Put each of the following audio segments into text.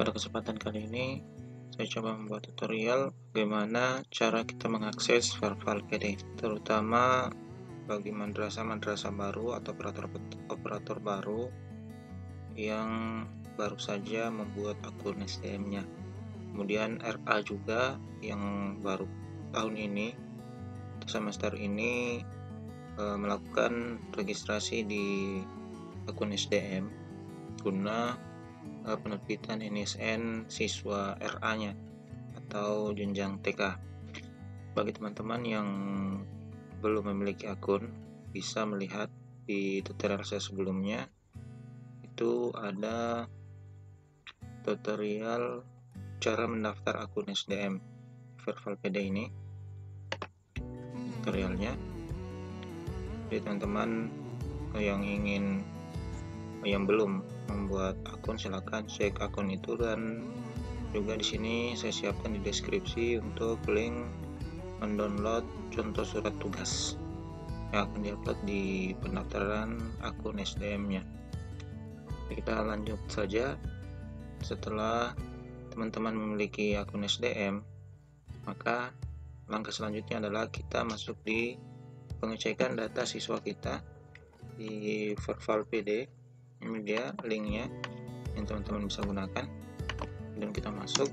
Pada kesempatan kali ini, saya coba membuat tutorial bagaimana cara kita mengakses Verval PD, terutama bagi madrasah-madrasah baru atau operator baru yang baru saja membuat akun SDM-nya. Kemudian RA juga yang baru tahun ini, semester ini melakukan registrasi di akun SDM guna penerbitan NISN siswa RA-nya atau jenjang TK. Bagi teman-teman yang belum memiliki akun, bisa melihat di tutorial saya sebelumnya, itu ada tutorial cara mendaftar akun SDM Verval PD ini, tutorialnya. Jadi teman-teman yang belum membuat akun, silahkan cek akun itu, dan juga di sini saya siapkan di deskripsi untuk link mendownload contoh surat tugas yang akan diupload di pendaftaran akun SDM-nya. Kita lanjut saja. Setelah teman-teman memiliki akun SDM, maka langkah selanjutnya adalah kita masuk di pengecekan data siswa kita di Verval PD. Ini dia linknya yang teman-teman bisa gunakan, dan kita masuk.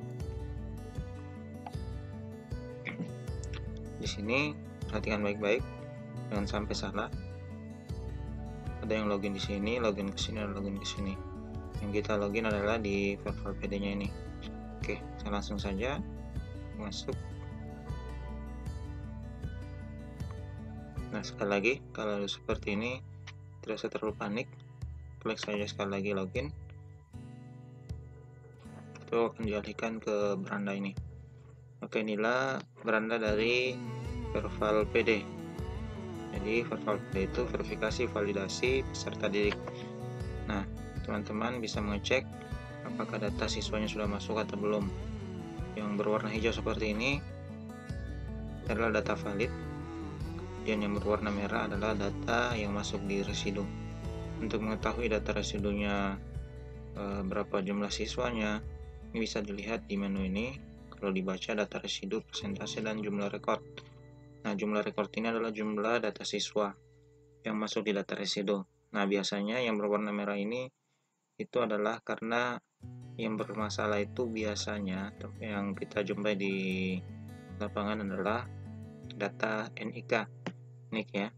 Di sini perhatikan baik-baik, jangan sampai salah. Ada yang login di sini, login ke sini, dan login ke sini. Yang kita login adalah di Verval PD-nya ini. Oke, saya langsung saja masuk. Nah, sekali lagi, kalau seperti ini tidak usah terlalu panik. Klik saja sekali lagi login. Itu akan dialihkan ke beranda ini. Oke, inilah beranda dari Verval PD. Jadi Verval PD itu verifikasi validasi peserta didik. Nah, teman-teman bisa mengecek apakah data siswanya sudah masuk atau belum. Yang berwarna hijau seperti ini adalah data valid, dan yang berwarna merah adalah data yang masuk di residu. Untuk mengetahui data residunya berapa jumlah siswanya, ini bisa dilihat di menu ini. Kalau dibaca data residu, persentase, dan jumlah rekor. Nah, jumlah rekor ini adalah jumlah data siswa yang masuk di data residu. Nah, biasanya yang berwarna merah ini itu adalah karena yang bermasalah itu biasanya yang kita jumpai di lapangan adalah data NIK ya.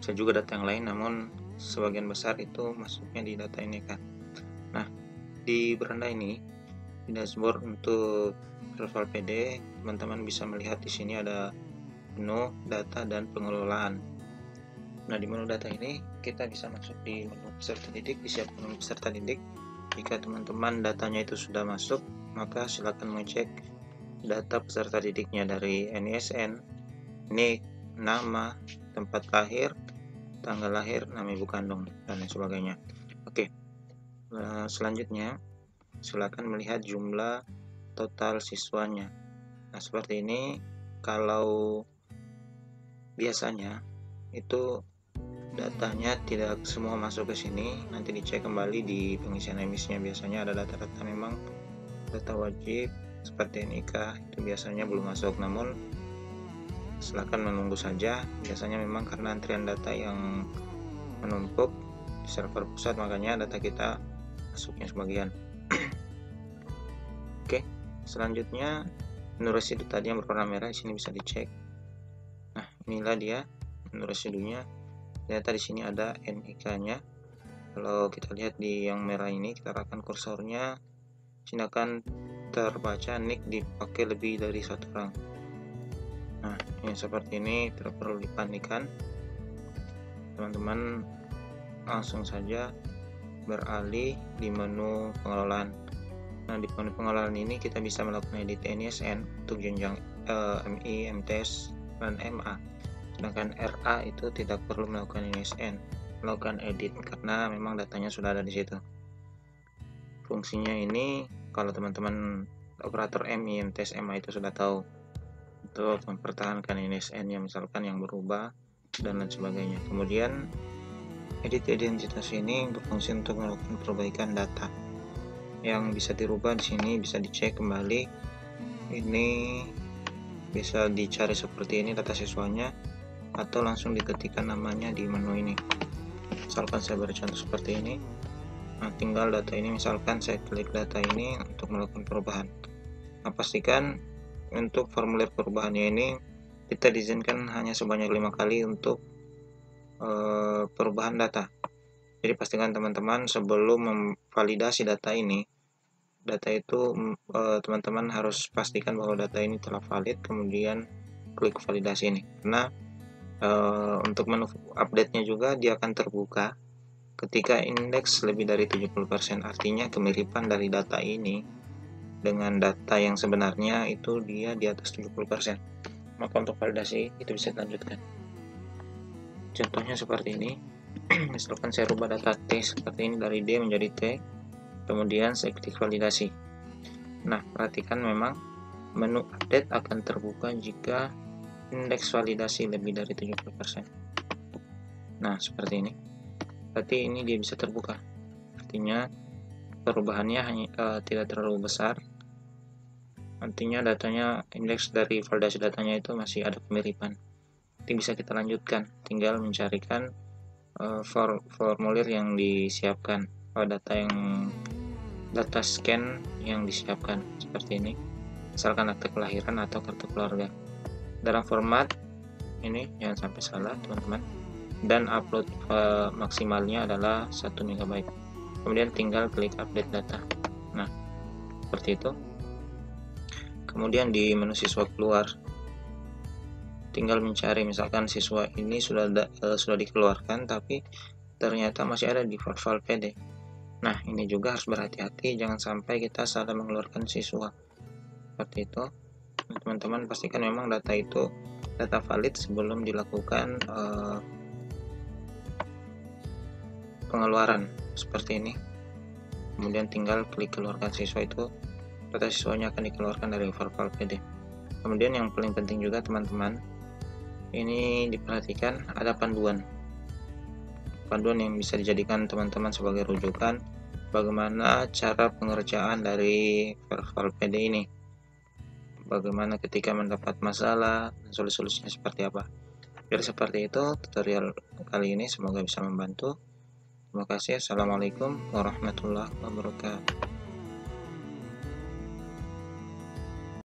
Bisa juga data yang lain, namun sebagian besar itu masuknya di data NIK. Nah, di beranda ini, di dashboard untuk Verval PD, teman-teman bisa melihat di sini ada menu data dan pengelolaan. Nah, di menu data ini kita bisa masuk di menu peserta didik, disiapkan menu peserta didik. Jika teman-teman datanya itu sudah masuk, maka silakan mengecek data peserta didiknya dari NISN, NIK, nama, tempat lahir, tanggal lahir, nama ibu kandung, dan lain sebagainya. Oke, selanjutnya silakan melihat jumlah total siswanya. Nah, seperti ini. Kalau biasanya itu datanya tidak semua masuk ke sini, nanti dicek kembali di pengisian emisnya. Biasanya ada data-data memang data wajib seperti NIK itu biasanya belum masuk, namun silakan menunggu saja. Biasanya memang karena antrian data yang menumpuk di server pusat, makanya data kita masuknya sebagian. Oke, selanjutnya menu residu tadi yang berwarna merah, di sini bisa dicek. Nah, inilah dia menu residunya. Ternyata di sini ada NIK-nya. Kalau kita lihat di yang merah ini, kita arahkan kursornya, sini akan terbaca NIK dipakai lebih dari satu orang. Nah, yang seperti ini tidak perlu dipanikkan. Teman-teman langsung saja beralih di menu pengelolaan. Nah, di menu pengelolaan ini kita bisa melakukan edit NISN untuk jenjang MI, MTS, dan MA. Sedangkan RA itu tidak perlu melakukan NISN, melakukan edit karena memang datanya sudah ada di situ. Fungsinya ini kalau teman-teman operator MI, MTS, MA itu sudah tahu, untuk mempertahankan NISN yang misalkan yang berubah dan lain sebagainya. Kemudian edit identitas ini berfungsi untuk melakukan perbaikan data. yang bisa dirubah di sini, bisa dicek kembali. Ini bisa dicari seperti ini data siswanya, atau langsung diketikkan namanya di menu ini. Misalkan saya beri contoh seperti ini. Nah, tinggal data ini, misalkan saya klik data ini untuk melakukan perubahan. Nah, pastikan untuk formulir perubahannya ini kita diizinkan hanya sebanyak 5 kali untuk perubahan data. Jadi pastikan teman-teman sebelum memvalidasi data ini, data itu teman-teman harus pastikan bahwa data ini telah valid, kemudian klik validasi ini. Karena untuk menu update-nya juga dia akan terbuka ketika indeks lebih dari 70%, artinya kemiripan dari data ini dengan data yang sebenarnya itu dia di atas 70%. Maka untuk validasi itu bisa dilanjutkan. Contohnya seperti ini. Misalkan saya rubah data T seperti ini dari D menjadi T, kemudian saya klik validasi. Nah, perhatikan memang menu update akan terbuka jika indeks validasi lebih dari 70%. Nah, seperti ini. Berarti ini dia bisa terbuka. Artinya perubahannya hanya tidak terlalu besar. Artinya datanya, indeks dari validasi datanya itu masih ada kemiripan. Ini bisa kita lanjutkan, tinggal mencarikan formulir yang disiapkan, data scan yang disiapkan seperti ini, misalkan akte kelahiran atau kartu keluarga. Dalam format ini jangan sampai salah teman-teman, dan upload maksimalnya adalah 1 MB. Kemudian tinggal klik update data. Nah, seperti itu. Kemudian di menu siswa keluar, tinggal mencari, misalkan siswa ini sudah dikeluarkan tapi ternyata masih ada di file PD. Nah, ini juga harus berhati-hati, jangan sampai kita salah mengeluarkan siswa. Seperti itu. Teman-teman pastikan memang data itu data valid sebelum dilakukan pengeluaran seperti ini. Kemudian tinggal klik keluarkan siswa, itu data siswanya akan dikeluarkan dari file PD. Kemudian yang paling penting juga teman-teman, ini diperhatikan ada panduan yang bisa dijadikan teman-teman sebagai rujukan bagaimana cara pengerjaan dari file PD ini, bagaimana ketika mendapat masalah dan solusinya seperti apa. Jadi seperti itu tutorial kali ini, semoga bisa membantu. Terima kasih. Assalamualaikum warahmatullahi wabarakatuh.